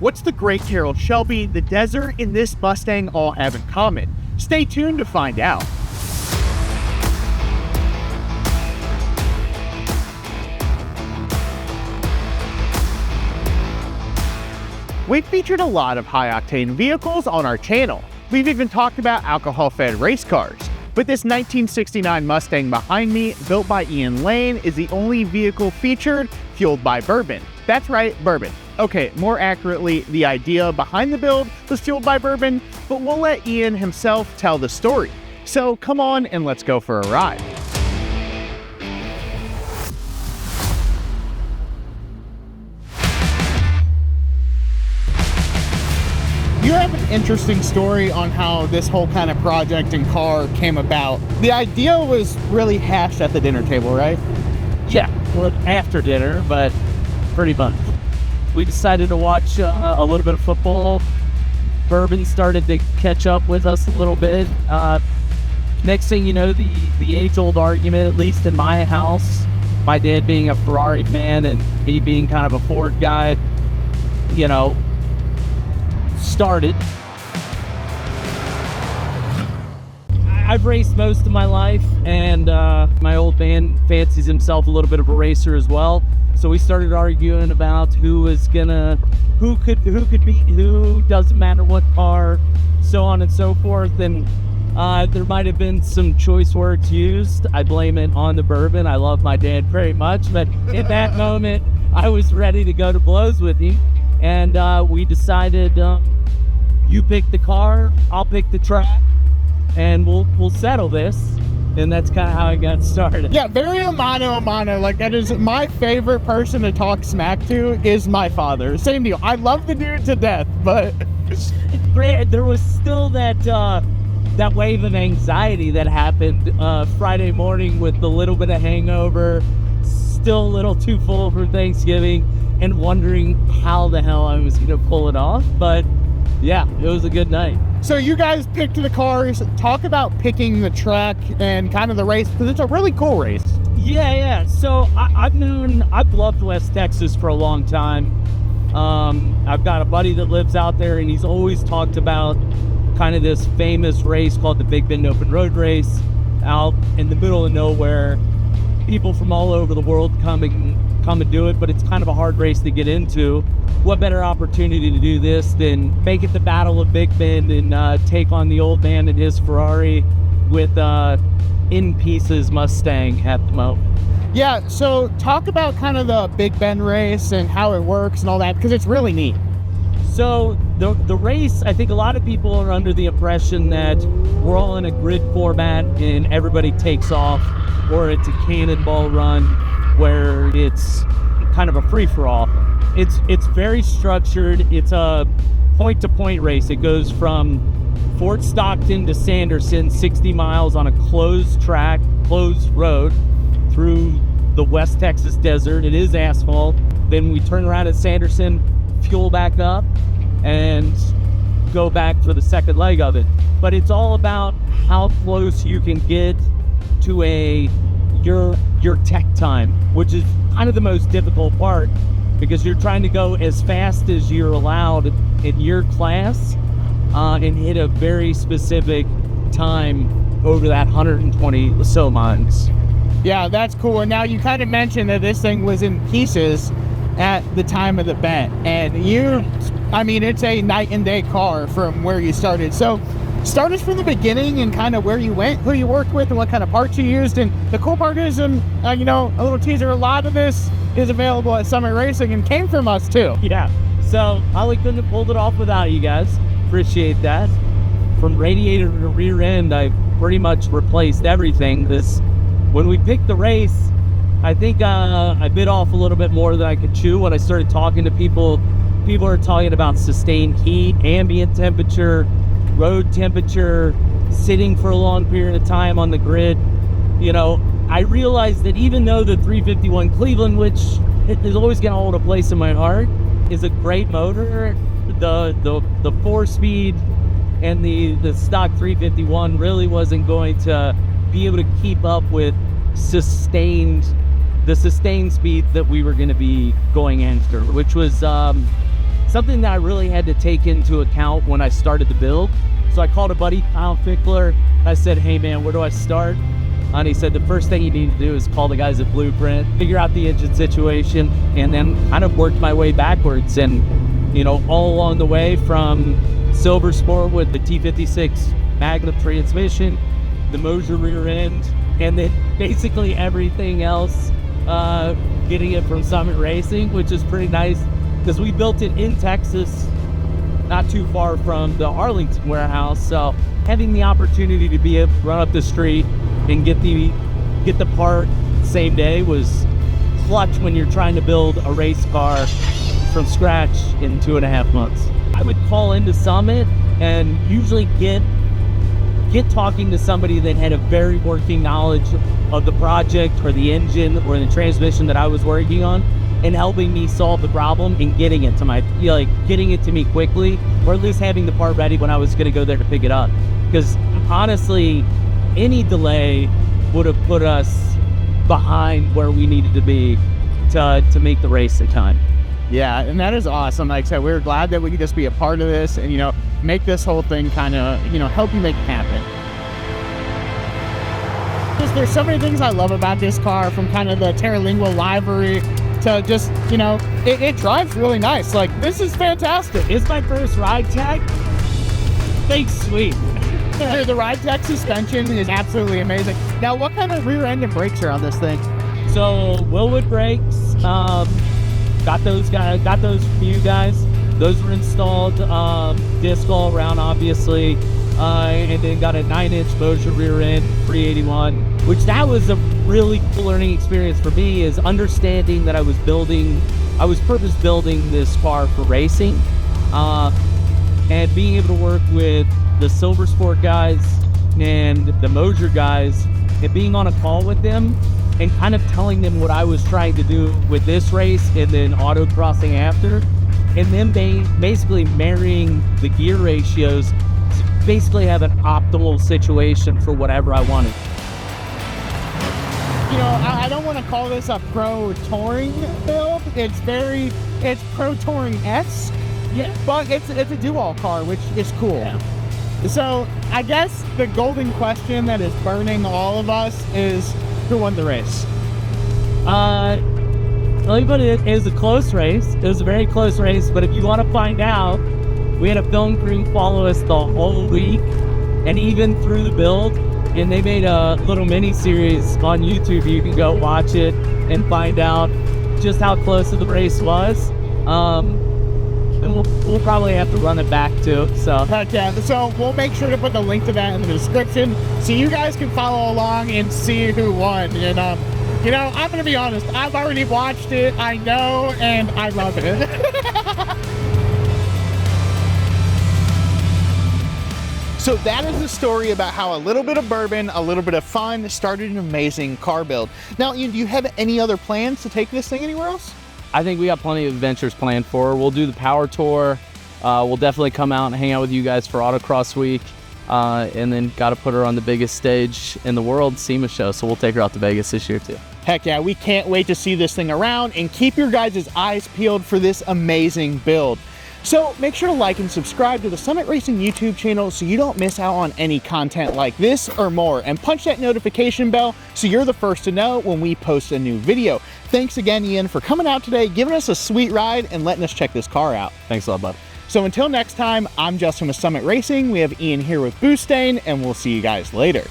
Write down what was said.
What's the great Carroll Shelby, the desert, and this Mustang all have in common? Stay tuned to find out. We've featured a lot of high-octane vehicles on our channel. We've even talked about alcohol-fed race cars. But this 1969 Mustang behind me, built by Lehn, is the only vehicle featured fueled by bourbon. That's right, bourbon. Okay, more accurately, the idea behind the build was fueled by bourbon, but we'll let Ian himself tell the story. So come on and let's go for a ride. You have an interesting story on how this whole kind of project and car came about. The idea was really hashed at the dinner table, right? Yeah, well, after dinner, but pretty much. We decided to watch a little bit of football. Bourbon started to catch up with us a little bit. Next thing you know, the age-old argument, at least in my house, my dad being a Ferrari fan and me being kind of a Ford guy, you know, started. I've raced most of my life, and my old man fancies himself a little bit of a racer as well. So we started arguing about who could beat who, doesn't matter what car, so on and so forth. And there might have been some choice words used. I blame it on the bourbon. I love my dad very much, but in that moment, I was ready to go to blows with him. And we decided, you pick the car, I'll pick the track, and we'll settle this. And that's kind of how I got started. Yeah, very a mano. Like, that is my favorite person to talk smack to is my father. Same deal. I love the dude to death, but there was still that wave of anxiety that happened Friday morning with the little bit of hangover, still a little too full for Thanksgiving, and wondering how the hell I was going to pull it off. But yeah, it was a good night. So you guys picked the cars. Talk about picking the track and kind of the race, because it's a really cool race. Yeah. So I've loved West Texas for a long time. I've got a buddy that lives out there, and he's always talked about kind of this famous race called the Big Bend Open Road Race out in the middle of nowhere. People from all over the world come and do it, but it's kind of a hard race to get into. What better opportunity to do this than make it the Battle of Big Bend and take on the old man and his Ferrari with in pieces Mustang at the moment. Yeah, so talk about kind of the Big Bend race and how it works and all that, because it's really neat. So the race, I think a lot of people are under the impression that we're all in a grid format and everybody takes off, or it's a cannonball run where it's kind of a free-for-all. It's very structured. It's a point-to-point race. It goes from Fort Stockton to Sanderson, 60 miles on a closed track, closed road through the West Texas desert. It is asphalt. Then we turn around at Sanderson, fuel back up, and go back for the second leg of it. But it's all about how close you can get to your tech time, which is kind of the most difficult part, because you're trying to go as fast as you're allowed in your class and hit a very specific time over that 120 so miles. Yeah, that's cool. And now you kind of mentioned that this thing was in pieces at the time of the bet, and it's a night and day car from where you started. So start us from the beginning and kind of where you went, who you worked with, and what kind of parts you used. And the cool part is, a little teaser, a lot of this is available at Summit Racing and came from us too. Yeah, so Holly couldn't have pulled it off without you guys. Appreciate that. From radiator to rear end, I pretty much replaced everything. When we picked the race, I think I bit off a little bit more than I could chew. When I started talking to people are talking about sustained heat, ambient temperature, road temperature, sitting for a long period of time on the grid. I realized that even though the 351 Cleveland, which is always going to hold a place in my heart, is a great motor, the 4-speed and the stock 351 really wasn't going to be able to keep up with the sustained speed that we were going to be going after, which was something that I really had to take into account when I started the build. So I called a buddy, Kyle Fickler. I said, hey man, where do I start? And he said the first thing you need to do is call the guys at Blueprint, figure out the engine situation, and then kind of worked my way backwards. And, you know, all along the way from Silver Sport with the T56 Magnum transmission, the Moser rear end, and then basically everything else, getting it from Summit Racing, which is pretty nice because we built it in Texas, not too far from the Arlington warehouse. So having the opportunity to be able to run up the street and get the part same day was clutch when you're trying to build a race car from scratch in 2.5 months. I would call into Summit and usually get talking to somebody that had a very working knowledge of the project or the engine or the transmission that I was working on, and helping me solve the problem and getting it to getting it to me quickly, or at least having the part ready when I was going to go there to pick it up. Because honestly, any delay would have put us behind where we needed to be to make the race in time. Yeah, and that is awesome. Like I said, we're glad that we could just be a part of this and, you know, make this whole thing kind of, you know, help you make it happen. There's so many things I love about this car, from kind of the Terralingual livery to just, you know, it drives really nice. Like, this is fantastic. It's my first ride tech. Thanks, sweet. The ride tech suspension is absolutely amazing. Now, what kind of rear end and brakes are on this thing? So, Willwood brakes, got those from you guys. Those were installed, disc all around, obviously, and then got a 9-inch Moser rear end, 381, which that was a really cool learning experience for me, is understanding that I was purpose building this car for racing, and being able to work with the Silver Sport guys and the Moser guys, and being on a call with them and kind of telling them what I was trying to do with this race and then autocrossing after, and then basically marrying the gear ratios to basically have an optimal situation for whatever I wanted. You know, I don't want to call this a pro touring build. It's pro touring-esque, yeah, but it's a do-all car, which is cool. Yeah. So I guess the golden question that is burning all of us is, who won the race? It was a close race. It was a very close race, but if you want to find out, we had a film crew follow us the whole week and even through the build, and they made a little mini series on YouTube. You can go watch it and find out just how close the race was. And we'll probably have to run it back too. So yeah, so we'll make sure to put the link to that in the description so you guys can follow along and see who won. And you know, I'm gonna be honest, I've already watched it, I know, and I love it. So that is the story about how a little bit of bourbon, a little bit of fun started an amazing car build. Now, do you have any other plans to take this thing anywhere else? I think we got plenty of adventures planned for her. We'll do the power tour. We'll definitely come out and hang out with you guys for Autocross Week. And then got to put her on the biggest stage in the world, SEMA show. So we'll take her out to Vegas this year too. Heck yeah, we can't wait to see this thing around, and keep your guys' eyes peeled for this amazing build. So make sure to like and subscribe to the Summit Racing YouTube channel so you don't miss out on any content like this or more, and punch that notification bell so you're the first to know when we post a new video. Thanks again, Ian, for coming out today, giving us a sweet ride, and letting us check this car out. Thanks a lot, bud. So until next time, I'm Justin with Summit Racing. We have Ian here with BOOSTane, and we'll see you guys later.